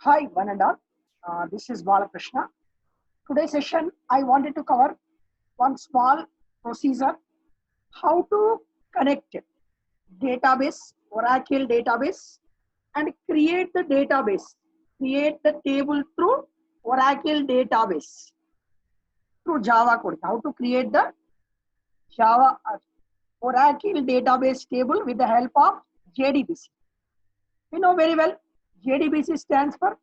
Hi, one and all. This is Balakrishna. Today's session, I wanted to cover one small procedure how to connect database, Oracle database, and create the database, create the table through Oracle database through Java code. How to create the Java Oracle database table with the help of JDBC. We know very well JDBC stands for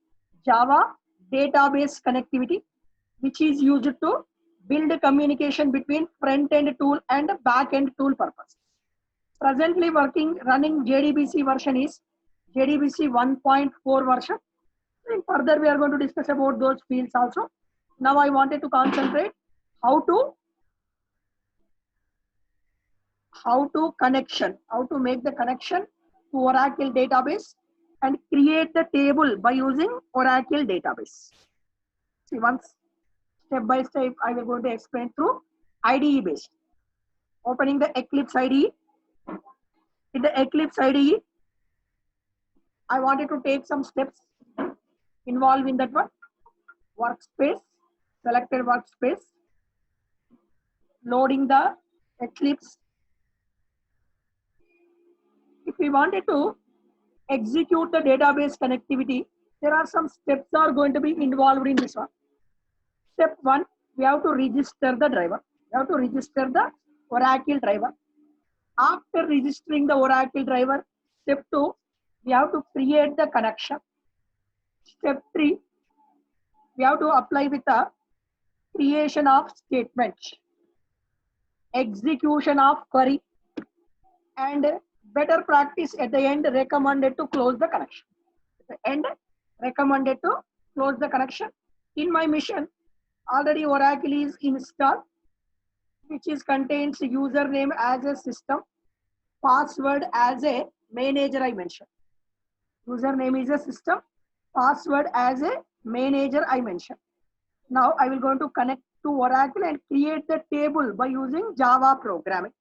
Java Database Connectivity, which is used to build communication between front-end tool and back-end tool purpose. Presently running JDBC version is JDBC 1.4 version. And further, we are going to discuss about those fields also. Now, I wanted to concentrate how to make the connection to Oracle database and create the table by using Oracle database. See, once step by step, I will going to explain through IDE based. Opening the Eclipse IDE. In the Eclipse IDE, I wanted to take some steps involved in that one. Workspace, selected workspace, loading the Eclipse. If we wanted to execute the database connectivity, there are some steps are going to be involved in this one. Step 1, we have to register the driver. We have to register the Oracle driver. After registering the Oracle driver, step 2, we have to create the connection. Step 3, we have to apply with the creation of statement, execution of query, and better practice at the end recommended to close the connection. At the end recommended to close the connection. In my mission, already Oracle is installed, which is contains username as a system, password as a manager I mentioned. Username is a system, password as a manager I mentioned. Now I will going to connect to Oracle and create the table by using Java programming.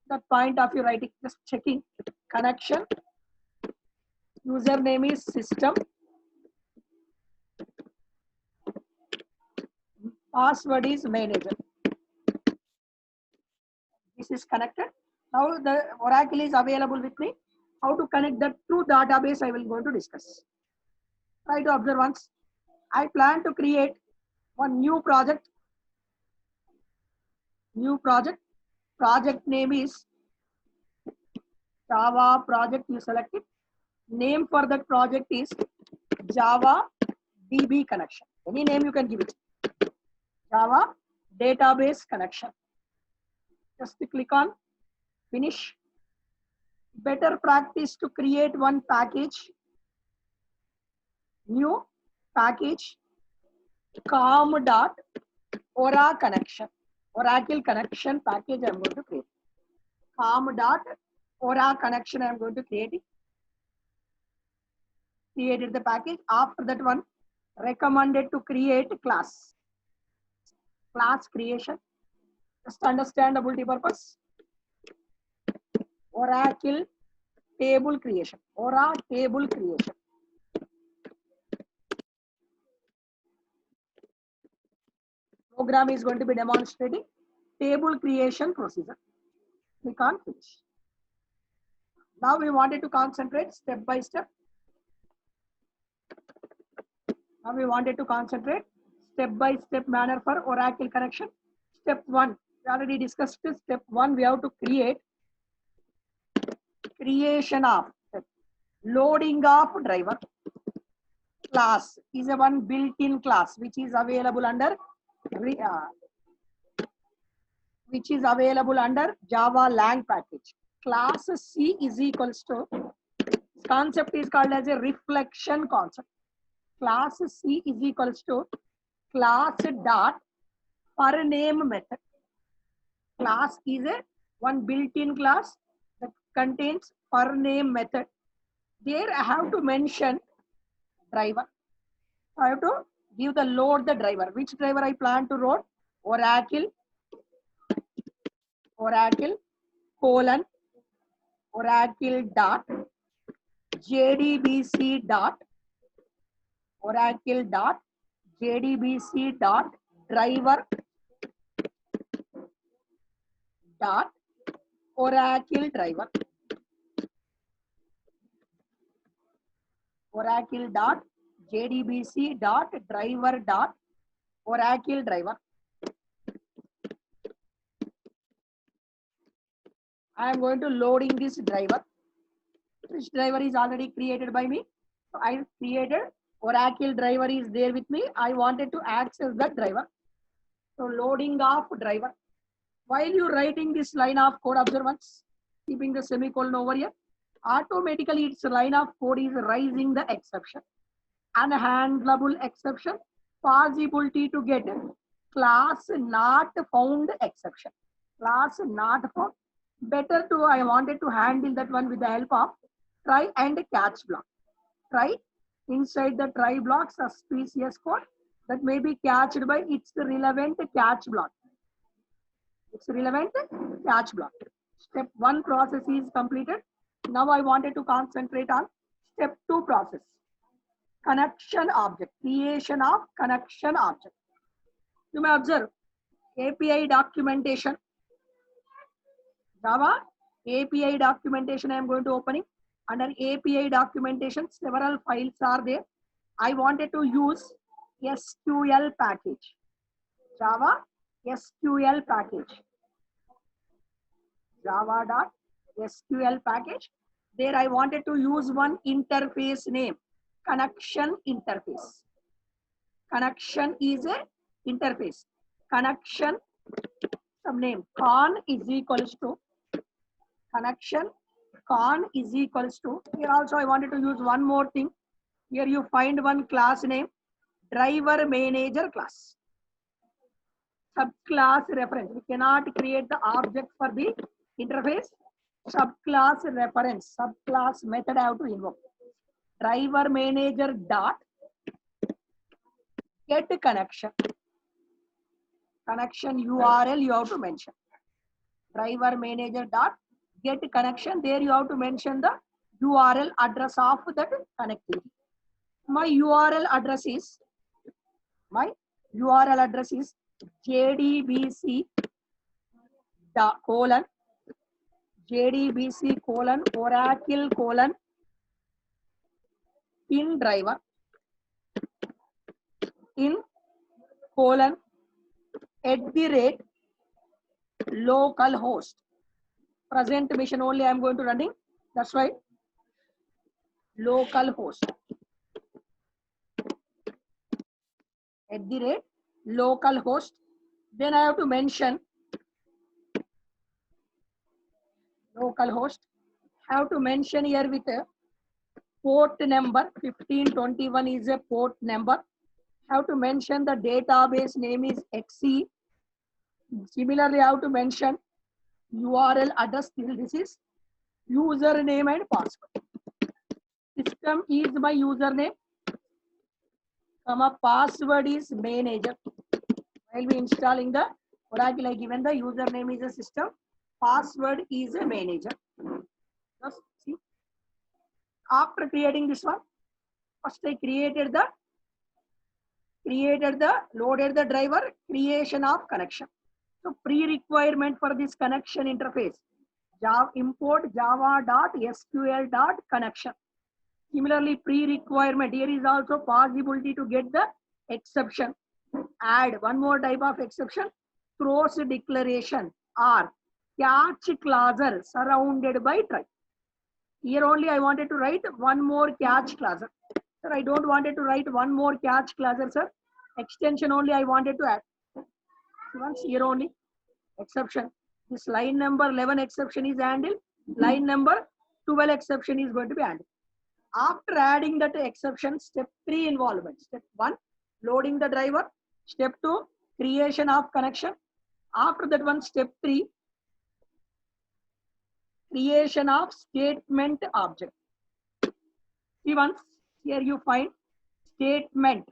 That point of view writing, just checking connection. Username is system. Password is manager. This is connected. Now the Oracle is available with me. How to connect that through database I will going to discuss. Try to observe once. I plan to create one new project. New project. Project name is Java project. You select it. Name for that project is Java DB connection. Any name you can give it. Java database connection. Just click on finish. Better practice to create one package. New package com.ora connection. Oracle connection package I am going to create. com.ora connection I am going to create it. Created the package. After that one, recommended to create class. Class creation. Just understandability purpose. Oracle table creation. Ora table creation. Program is going to be demonstrating table creation procedure. Click on finish. Now we wanted to concentrate step by step. Now we wanted to concentrate step by step manner for Oracle connection. Step 1, we already discussed this. Step 1, we have to create creation of loading of driver. Class is a one built-in class which is available under Java Lang package. Class C is equals to, concept is called as a reflection concept. Class C is equals to class dot per name method. Class is a one built-in class that contains per name method. There I have to mention driver. I have to give the load the driver. Which driver I plan to load? Oracle colon Oracle dot JDBC dot Oracle dot JDBC dot driver dot Oracle driver. Oracle dot JDBC dot driver dot Oracle driver. I am going to loading this driver. This driver is already created by me. So I created Oracle driver is there with me. I wanted to access that driver. So loading of driver. While you writing this line of code, observe once, keeping the semicolon over here, automatically its line of code is raising the exception. Unhandleable exception, possibility to get class not found exception. Class not found. Better to, I wanted to handle that one with the help of try and catch block. Try inside the try block suspicious code that may be catched by its relevant catch block. It's relevant catch block. Step 1 process is completed. Now I wanted to concentrate on step 2 process. Connection object, creation of connection object. You may observe API documentation. Java API documentation I am going to opening. Under API documentation, several files are there. I wanted to use SQL package. Java SQL package. Java.SQL package. There I wanted to use one interface name. Connection interface. Connection is a interface. Connection some name. Con is equals to connection. Con is equals to. Here also I wanted to use one more thing. Here you find one class name. Driver manager class. Subclass reference. We cannot create the object for the interface. Subclass reference. Subclass method I have to invoke. Driver manager dot get connection. Connection URL you have to mention. Driver manager dot get connection. There you have to mention the URL address of that connectivity. My URL address is JDBC colon JDBC colon Oracle colon in driver in colon @ localhost. Present mission only I am going to running. That's why localhost @ localhost. Then I have to mention localhost. Have to mention here with a port number 1521 is a port number. Have to mention the database name is XE. Similarly, I have to mention URL address. This is username and password. System is my username. Password is manager. While we installing the Oracle, I given the username is a system. Password is a manager. Just see. After creating this one, first I loaded the driver, creation of connection. So pre-requirement for this connection interface, Java import java.sql.connection. Similarly, pre-requirement here is also possibility to get the exception. Add one more type of exception, throws declaration or catch clauser surrounded by try. Here only I wanted to write one more catch clauser. Sir, I don't wanted to write one more catch clauser, sir. Extension only I wanted to add. Once here only exception. This line number 11 exception is handled. Line number 12 exception is going to be handled. After adding that exception, step 3 involvement. Step 1, loading the driver. Step 2, creation of connection. After that one, step 3, creation of statement object. See once, here you find statement.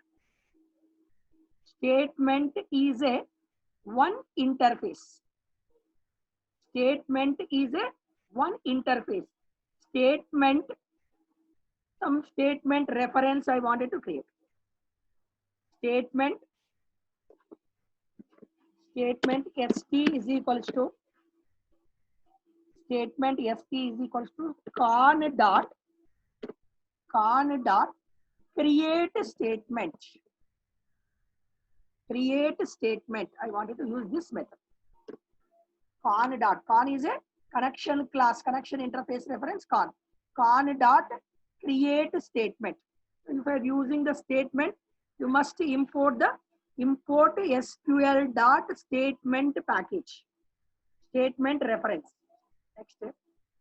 Statement is a one interface. Statement is a one interface. Statement, some statement reference I wanted to create. statement st is equals to con dot create statement. I wanted to use this method. Con is a connection class, connection interface reference. Con dot create statement. If you are using the statement, you must import SQL dot statement package, statement reference. Next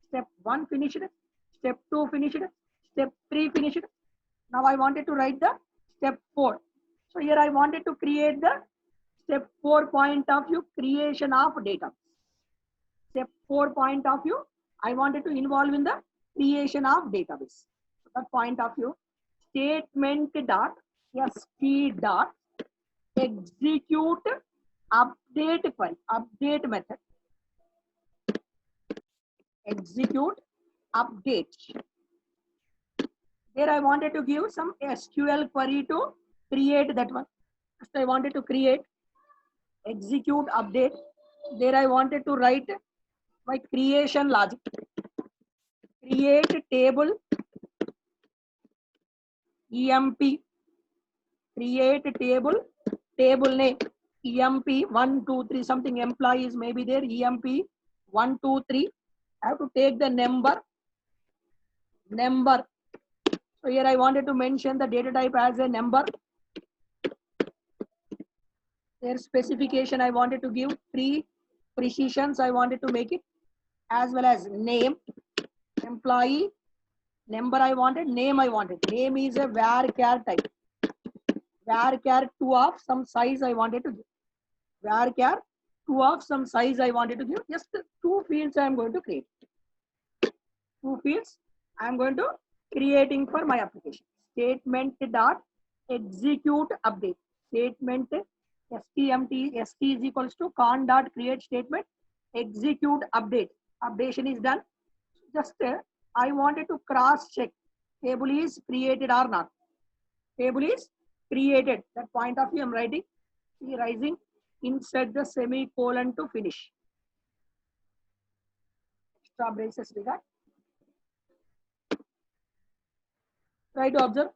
step 1 finished, step 2 finished, step 3 finished. Now I wanted to write the step 4. So here I wanted to create the step 4 point of view, creation of data. Step 4 point of view, I wanted to involve in the creation of database. So that point of view, statement dot st dot execute update query, update method, execute update. There I wanted to give some SQL query to create that one. First I wanted to create execute update. There I wanted to write my creation logic. Create table emp, create table name emp 1 2 3, something employees may be there, emp 1 2 3. I have to take the number. So here I wanted to mention the data type as a number. Their specification I wanted to give 3 precisions I wanted to make it, as well as name, employee, number I wanted, name I wanted. Name is a varchar type. Varchar 2 of some size I wanted to give. Varchar 2 of some size I wanted to give. Just 2 fields I am going to create. 2 fields I am going to creating for my application. Statement dot execute update. Statement st is equals to con dot create statement execute update. Updation is done. Just I wanted to cross check table is created or not. Table is created. That point of view I am writing. See, rising, insert the semicolon to finish. Extra braces we got. Try to observe.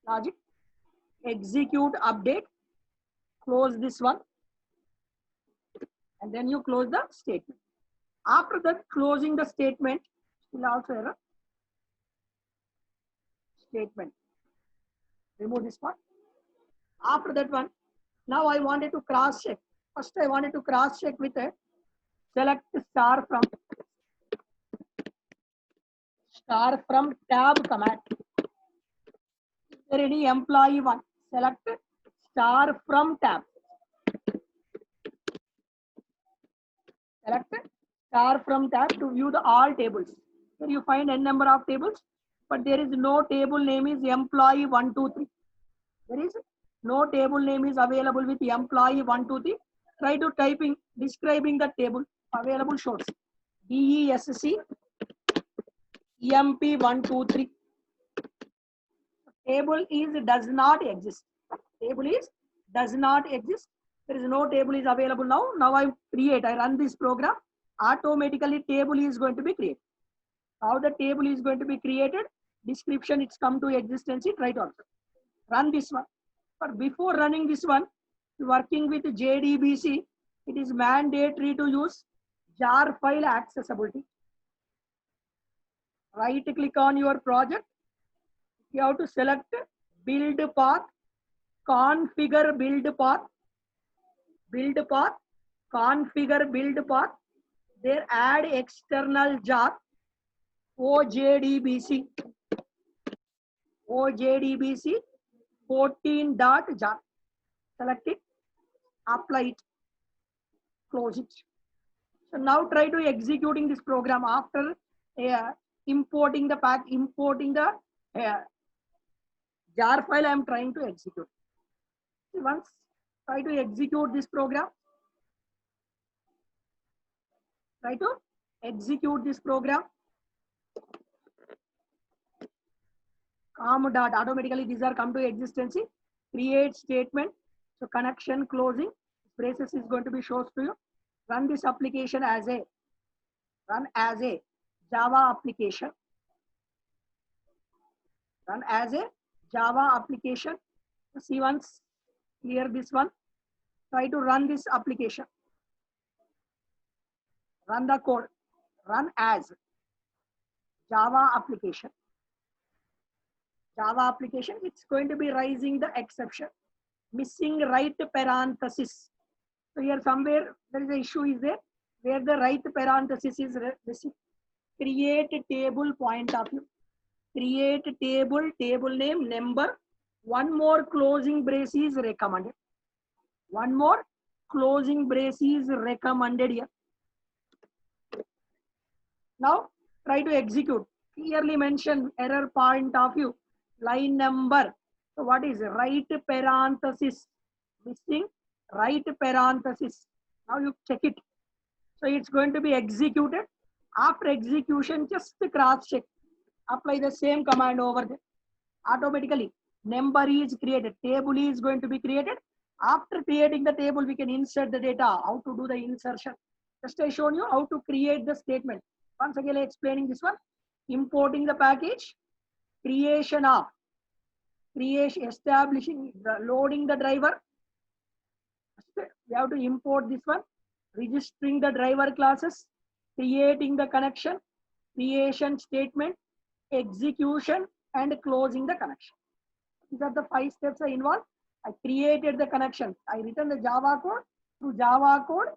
Logic, execute update, close this one, and then you close the statement. After that, closing the statement, still also error. Statement. Remove this one. After that one, now I wanted to cross check. First, I wanted to cross check with a select star from tab command. Is there any employee one? Select star from tab. Select star from tab to view the all tables. Here you find n number of tables, but there is no table name is employee 1 2 3. There is no table name is available with employee 1 2 3. Try to typing describing the table available shows DESC EMP 1 2 3. Table is does not exist. Table is does not exist. There is no table is available now. Now I run this program. Automatically table is going to be created. How the table is going to be created? Description, it's come to existence. Try to also run this one. But before running this one, working with JDBC, it is mandatory to use jar file accessibility. Right click on your project. You have to select build path, configure build path, configure build path. There add external jar, OJDBC 14.jar. Select it, apply it, close it. So now try to executing this program after importing the jar file. I am trying to execute. Once try to execute this program. Try to execute this program. com dot, automatically these are come to existence. Create statement. So connection closing braces is going to be shows to you. Run this application as a Java application. Run as a Java application. See once, clear this one. Try to run this application. Run the code. Run as Java application. Java application, it's going to be raising the exception. Missing right parenthesis. So here somewhere there is an issue is there where the right parenthesis is missing. Create a table point of view. Create a table name, number. One more closing brace is recommended. One more closing brace is recommended here. Now try to execute. Clearly mention error point of view. Line number. So what is right parenthesis? Missing right parenthesis. Now you check it. So it's going to be executed. After execution, just cross check. Apply the same command over there. Automatically, number is created. Table is going to be created. After creating the table, we can insert the data. How to do the insertion? Just I shown you how to create the statement. Once again, explaining this one. Importing the package. Creation of. Establishing, loading the driver. We have to import this one. Registering the driver classes. Creating the connection. Creation statement. Execution and closing the connection. These are the 5 steps I involved. I created the connection. I written the Java code. Through Java code,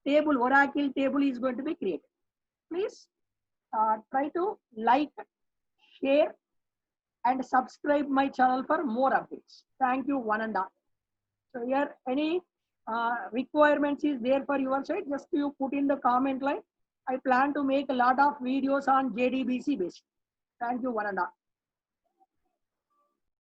table, Oracle table is going to be created. Please try to like, share, and subscribe my channel for more updates. Thank you, one and all. So here, any requirements is there for your side, just you put in the comment line. I plan to make a lot of videos on JDBC based. Thank you, one and all.